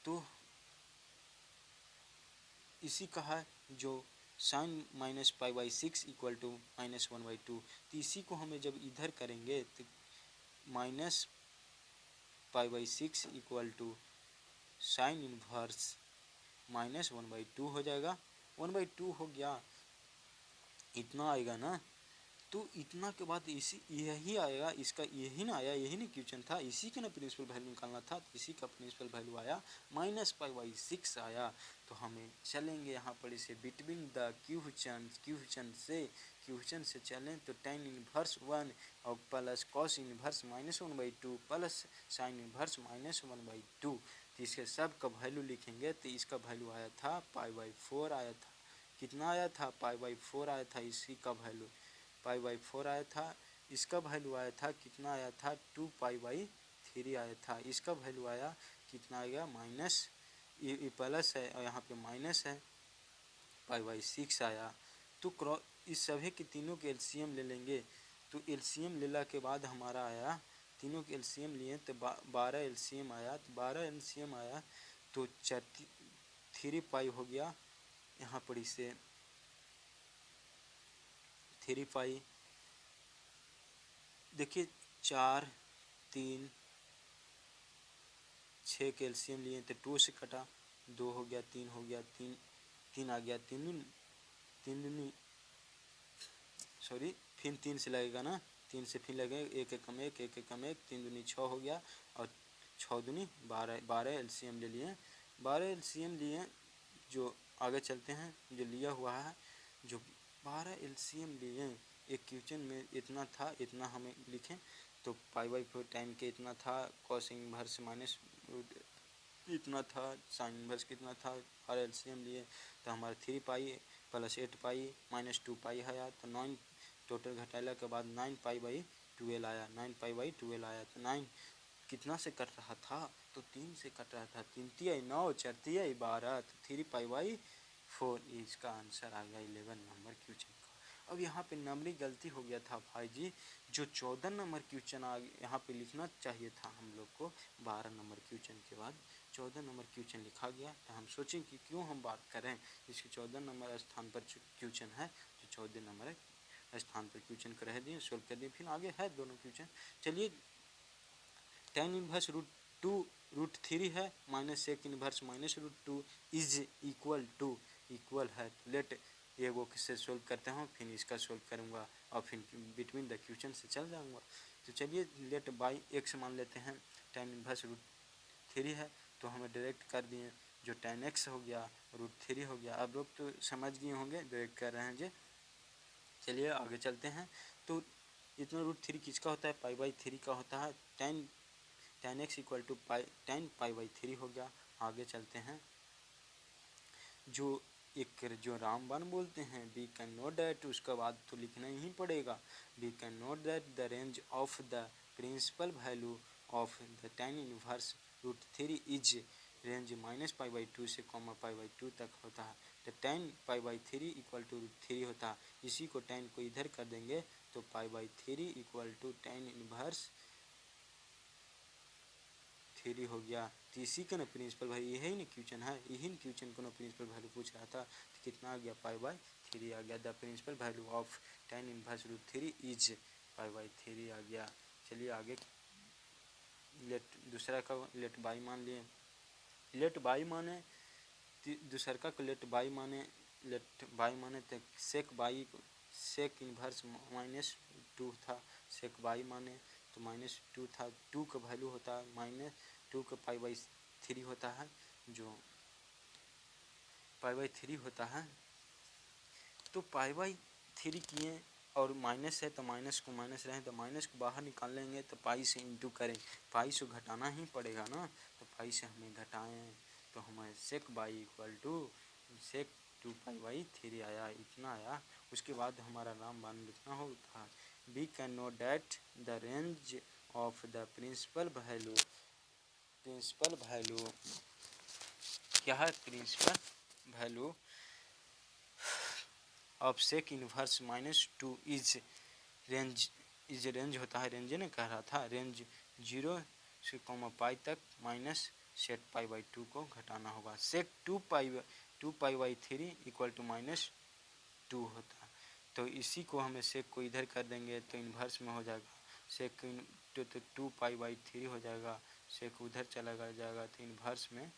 तो इसी का है जो साइन -π/6 इक्वल टू -1/2, तो इसी को हमें जब इधर करेंगे तो -π/6 इक्वल टू साइन इनवर्स -1/2 हो जाएगा, 1/2 हो गया, इतना आएगा ना। तो इतना के बाद इसी यही आएगा, इसका यही ना आया, यही नहीं क्वेश्चन था, इसी का ना प्रिंसिपल वैल्यू निकालना था, तो इसी का प्रिंसिपल वैल्यू आया -π/6 आया। तो हमें चलेंगे यहाँ पर इसे बिटवीन द क्वेश्चन से चलें तो tan इनवर्स 1 और plus cos inverse -1/2 plus sign inverse -1/2, तो इसके सब का वैल्यू लिखेंगे, तो इसका वैल्यू आया था π/4 आया था, कितना आया था, π/4 आया था, इसी का वैल्यू π/4 आया था, इसका वैल्यू आया था कितना आया था 2 π/3 आया था, इसका वैल्यू आया कितना आएगा माइनस, ये प्लस है और यहाँ पे माइनस है, π/6 आया। तो इस सभी के तीनों के एलसीएम ले लेंगे, तो एलसीएम लेला के बाद हमारा आया, तीनों के एलसीएम लिए तो 12 एलसीएम आया, तो 12 एलसीएम आया तो 3 पाई हो गया, यहाँ पर इसे 3 पाई, देखिए 4 3 6 के एलसीएम लिए तो 2 से कटा, 2 हो गया, 3 हो गया, 3 आ गया, सॉरी फिर 3 से लगेगा ना, 3 से फिर लगेगा, 1 एकम 1 1 एकम 1, 3 दूनी 6 हो गया, और 6 दूनी 12 एलसीएम ले लिए, 12 एलसीएम लिए। जो आगे चलते हैं, जो लिया हुआ है, जो 12 एलसीएम लिए, एक क्वेश्चन में इतना था, इतना हमें लिखें, तो π/4 टाइम के इतना था, कॉस इनवर्स माइनस इतना था, साइन इनवर्स कितना था, और एलसीएम लिए तो हमारा 3 पाई प्लस 8 पाई माइनस 2 पाई आया, तो 9 टोटल घटाने के बाद 9 π/12 आया, 9 π/12 आया, तो 9 कितना से कट रहा था, तो 3 से कट रहा था, 3 तिया 9 4 तिया 12, तो 3 π/4 इसका आंसर आ गया 11 नंबर क्वेश्चन का। अब यहाँ पे नंबरिंग गलती हो गया था भाई जी, जो 14 नंबर क्वेश्चन यहाँ पे लिखना चाहिए था हम लोग को, 12 नंबर क्वेश्चन के बाद 14 नंबर क्वेश्चन लिखा गया, तो हम सोचें कि क्यों हम बात करें, इसके 14 नंबर स्थान पर क्वेश्चन है, तो 14 नंबर स्थान पर क्वेश्चन को रह दिए, सोल्व कर दिए, फिर आगे है दोनों क्वेश्चन। चलिए tan इनवर्स √2 √3 है minus sec inverse minus √2 is equal है। लेट ये वो किससे सोल्व करते हैं, फिर इसका सोल्व करूँगा और फिर बिटवीन द क्वेश्चन से चल जाऊँगा। तो चलिए लेट बाई एक्स मान लेते हैं, tan इनवर्स √3 है तो हमें डायरेक्ट कर दिए, जो tan x हो गया √3 हो गया। अब लोग तो समझ गए होंगे डायरेक्ट कर रहे हैं जी। चलिए आगे चलते हैं। तो इतना √3 किसका होता है, π/3 का होता है। tan x equal to tan π/3 हो गया। आगे चलते हैं, जो जो रामबाण बोलते हैं वी कैन नोट दैट, उसका बाद तो लिखना ही पड़ेगा। We can note that the range of the principal value of the tan inverse √3 is range -π/2 से π/2 तक होता है। तो tan π/3 इक्वल टू √3 होता है। इसी को tan को इधर कर देंगे तो π/3 इक्वल टू tan इनवर्स 3 हो गया। तो इसी का ना प्रिंसिपल वैल्यू, यही ना क्वेश्चन है, यही ना क्वेश्चन को ना प्रिंसिपल वैल्यू पूछ रहा था। तो कितना आ गया, π/3 आ गया। The principal value of tan inverse √3 is π/3 आ गया। चलिए आगे लेट दूसरा का लेट बाई मान लिए। लेट बाई माने दूसरा का लेट बाई माने तो सेक इनवर्स -2 था। सेक बाई माने तो -2 था। 2 का वैल्यू होता है -2 का π/3 होता है, जो π/3 होता है। तो π/3 किए और माइनस है तो माइनस को माइनस रहे तो माइनस को बाहर निकाल लेंगे तो पाई से इंटू करें, पाई से घटाना ही पड़ेगा ना। तो पाई से हमें घटाएं तो हमारे सेक बाई इक्वल टू सेक 2π/3 आया, इतना आया। उसके बाद हमारा रामबाण लिखना होता है we can note that the range of the principal value क्या है, principal value of sec inverse -2 is range होता है, रेंज ने कह रहा था, रेंज 0 से पाई तक माइनस सेक π/2 को घटाना होगा। सेक 2π/3 इक्वल टू -2 होता है। तो इसी को हमें सेक को इधर कर देंगे तो इन्वर्स में हो जाएगा। सेक तो 2π/3 हो जाएगा, सेक उधर चला जाएगा तो इन्वर्स में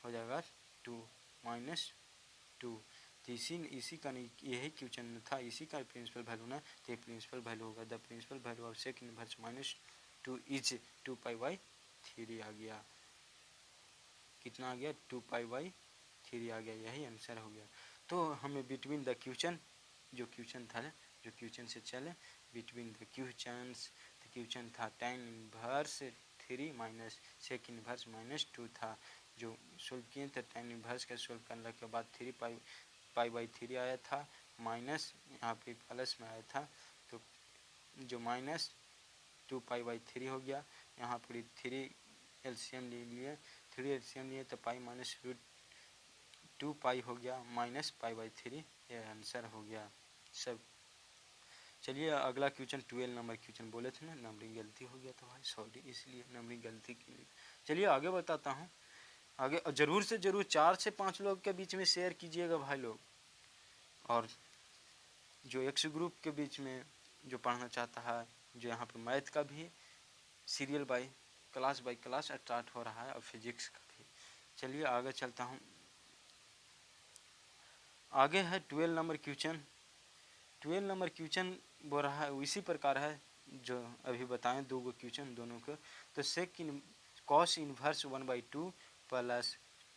हो जाएगा 2 -2। तो इसी का यही क्वेश्चन था, इसी का प्रिंसिपल वैल्यू ना, तो ये प्रिंसिपल वैल्यू होगा। The principal value of sec inverse -2 is 2π/3 आ गया। कितना आ गया, 2π/3 आ गया, यही आंसर हो गया। तो हमें बिटवीन द क्वेश्चन, जो क्वेश्चन था, जो क्वेश्चन से चले बिटवीन द क्वेश्चन था tan inverse 3 minus sec inverse -2 था, जो सोल्व किए थे। tan इनवर्स का सोल्व करने के बाद 3π/3 आया था, माइनस यहाँ पे प्लस में आया था, तो जो -2π/3 हो गया। यहाँ पर 3 एलसीएम ले लिए, 3 एलसीएम लिए तो पाई -2π हो गया -π/3, ये आंसर हो गया सब। चलिए अगला क्वेश्चन 12 नंबर क्वेश्चन बोले थे ना, नंबरिंग गलती हो गया था भाई, सॉरी, इसलिए नंबरिंग गलती की। चलिए आगे बताता हूँ। आगे ज़रूर से ज़रूर 4 से 5 लोग के बीच में शेयर कीजिएगा भाई लोग, और जो एक्स ग्रुप के बीच में जो पढ़ना चाहता है, जो यहाँ पर मैथ का भी सीरियल बाय क्लास स्टार्ट हो रहा है और फिजिक्स का भी। चलिए आगे चलता हूँ। आगे है 12 नंबर क्वेश्चन। 12 नंबर क्वेश्चन बोल रहा है इसी प्रकार है जो अभी बताएं, दो गो क्वेश्चन दोनों को। तो sec cos inverse 1/2 plus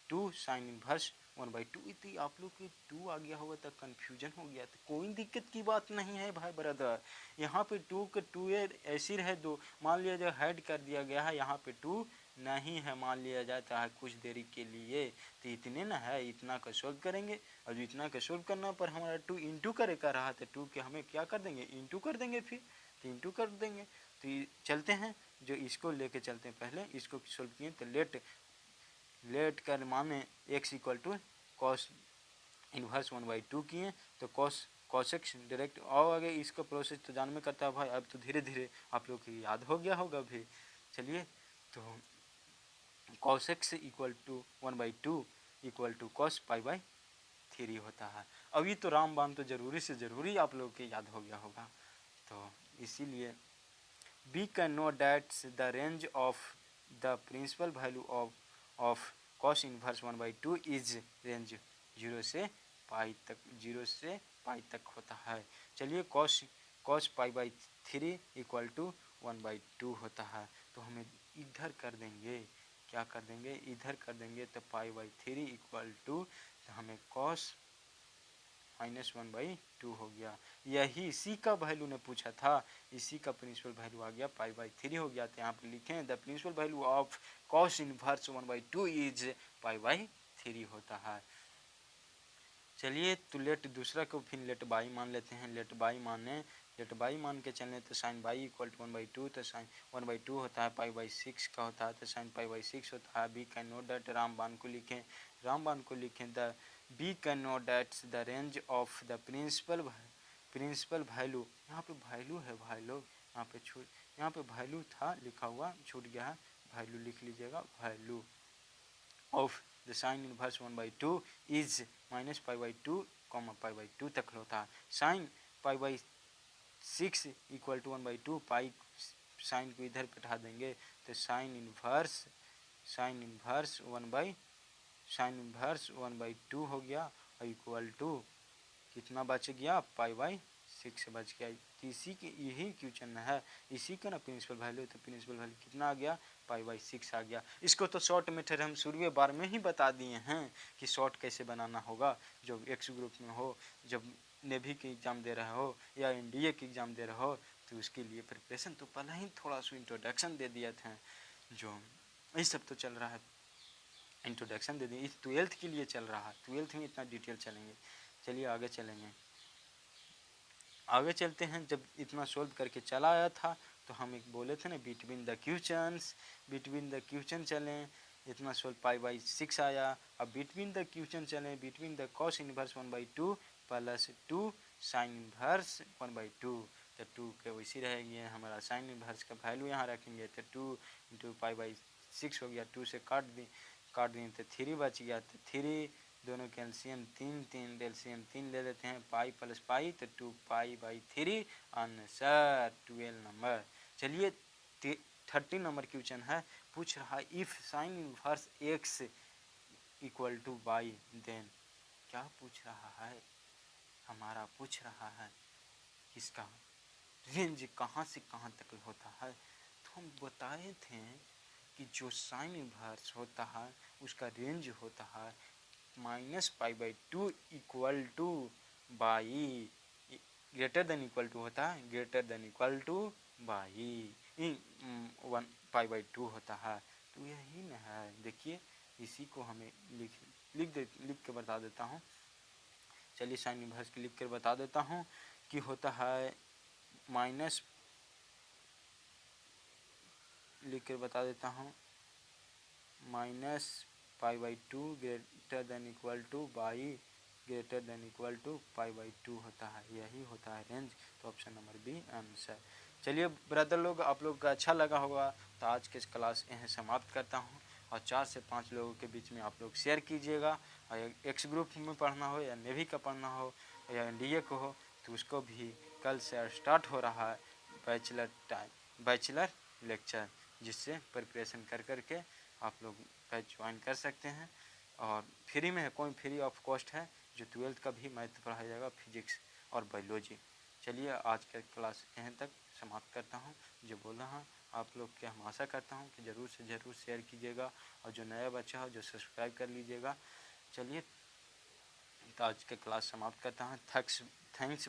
2 sine inverse 1/2। इतनी आप लोग के 2 आ गया होगा तो कन्फ्यूजन हो गया, तो कोई दिक्कत की बात नहीं है भाई ब्रदर। यहाँ पे 2 के 2 ऐसी रहे दो, मान लिया जाए हेड कर दिया गया है, यहाँ पे 2 नहीं है, मान लिया जाता है कुछ देरी के लिए, तो इतने ना है, इतना का सोल्व करेंगे। और जो इतना का सोल्व करना पर हमारा 2 इंटू करे कर रहा था, 2 के हमें क्या कर देंगे, इंटू कर देंगे, फिर तो इंटू कर देंगे। तो चलते हैं, जो इसको लेके चलते हैं, पहले इसको सोल्व किए तो लेट कर माने x equal to cos inverse 1/2 किए, तो कॉस एक्स डायरेक्ट और आगे इसका प्रोसेस तो जान में करता है भाई, अब तो धीरे धीरे आप लोग को याद हो गया होगा भी। चलिए तो cos x equal to 1/2 equal to cos π/3 होता है। अभी तो रामबाण तो ज़रूरी से ज़रूरी आप लोग के याद हो गया होगा। तो इसीलिए we can know that the range of the principal value of cos inverse 1/2 is range 0 से पाई तक होता है। चलिए कॉस π/3 इक्वल टू 1/2 होता है, तो हमें इधर कर देंगे, क्या कर देंगे, इधर कर देंगे, तो π/3 इक्वल टू, तो हमें कॉस -1/2 हो गया। यही इसी का वैल्यू ने पूछा था, इसी का प्रिंसिपल वैल्यू आ गया π/3 हो गया। तो यहाँ पर लिखें the principal value of cos inverse 1/2 is π/3 होता है। चलिए तो लेट दूसरा को फिर लेट बाई मान लेते हैं। लेट बाई मान के चलें तो साइन बाई इक्वल टू 1/2, तो साइन 1/2 होता है, π/6 का होता है, तो साइन π/6 होता है। बी कैन नोट दैट, रामबान को लिखें द we can note that's the range of the principal value, यहाँ पे वैल्यू है भाई लोग, यहाँ पे वैल्यू था लिखा हुआ, छूट गया है, वैल्यू लिख लीजिएगा। Value of the sine inverse 1/2 is -π/2, π/2 तक होता है। Sine π/6 equal to 1/2, pi sine को इधर बैठा देंगे, तो साइन इनवर्स 1/2 हो गया, और इक्वल टू कितना बच गया, π/6 बच गया। इसी के यही क्वेश्चन है, इसी का ना प्रिंसिपल वैल्यू, तो प्रिंसिपल वैल्यू कितना आ गया, π/6 आ गया। इसको तो शॉर्ट मेथड हम शुरू बार में ही बता दिए हैं कि शॉर्ट कैसे बनाना होगा। जो एक्स ग्रुप में हो, जब नेवी के एग्ज़ाम दे रहे हो या NDA के एग्ज़ाम दे रहे हो, तो उसके लिए प्रिपरेशन तो पहले ही थोड़ा सा इंट्रोडक्शन दे दिए थे, जो ये सब तो चल रहा है, इंट्रोडक्शन दे दिए। 12th के लिए चल रहा है, 12th में इतना डिटेल चलेंगे। चलिए आगे चलते हैं। जब इतना सोल्व करके चला आया था, तो हम एक बोले थे ना बिटवीन द क्वेश्चन चलें, इतना सोल्व π/6 आया। अब बिटवीन द क्वेश्चन चलें, between the cos inverse 1/2 plus 2 sine inverse 1/2, तो 2 के वैसी रहेगी, हमारा साइन इनवर्स का वैल्यू यहाँ रखेंगे, तो 2 × π/6 हो गया, 2 से काट दिए तो 3 बच गया, तो 3 दोनों कैल्शियम 3 एलसीएम 3 ले लेते हैं, पाई प्लस पाई, तो 2π/3 आंसर 12 नंबर। चलिए 13 नंबर क्वेश्चन है, पूछ रहा है if sine inverse x equal to y, then क्या पूछ रहा है, हमारा पूछ रहा है इसका रेंज कहाँ से कहाँ तक होता है। तो हम बताए थे कि जो साइन इनवर्स होता है उसका रेंज होता है -π/2 equal to y, greater than equal to होता है, greater than equal to y 1π/2 होता है। तो यही न है, देखिए इसी को हमें लिख के बता देता हूँ। चलिए साइन इनवर्स लिख कर बता देता हूँ कि होता है लिख कर बता देता हूँ, -π/2 greater than equal to y greater than equal to π/2 होता है, यही होता है रेंज। तो ऑप्शन नंबर बी आंसर। चलिए ब्रदर लोग, आप लोग का अच्छा लगा होगा, तो आज के क्लास यहीं समाप्त करता हूँ, और 4 से 5 लोगों के बीच में आप लोग शेयर कीजिएगा। और एक्स ग्रुप में पढ़ना हो या नेवी का पढ़ना हो या NDA को हो, तो उसको भी कल से स्टार्ट हो रहा है बैचलर लेक्चर, जिससे प्रिपरेशन कर के आप लोग बैच ज्वाइन कर सकते हैं। और फ्री में है, कोई फ्री ऑफ कॉस्ट है, जो 12th का भी मैथ पढ़ाया जाएगा, फिजिक्स और बायोलॉजी। चलिए आज का क्लास यहीं तक समाप्त करता हूँ। जो बोल रहा हूँ आप लोग के हम आशा करता हूँ कि ज़रूर से ज़रूर शेयर कीजिएगा, और जो नया बच्चा हो जो सब्सक्राइब कर लीजिएगा। चलिए तो आज के क्लास समाप्त करता हूँ। थैंक्स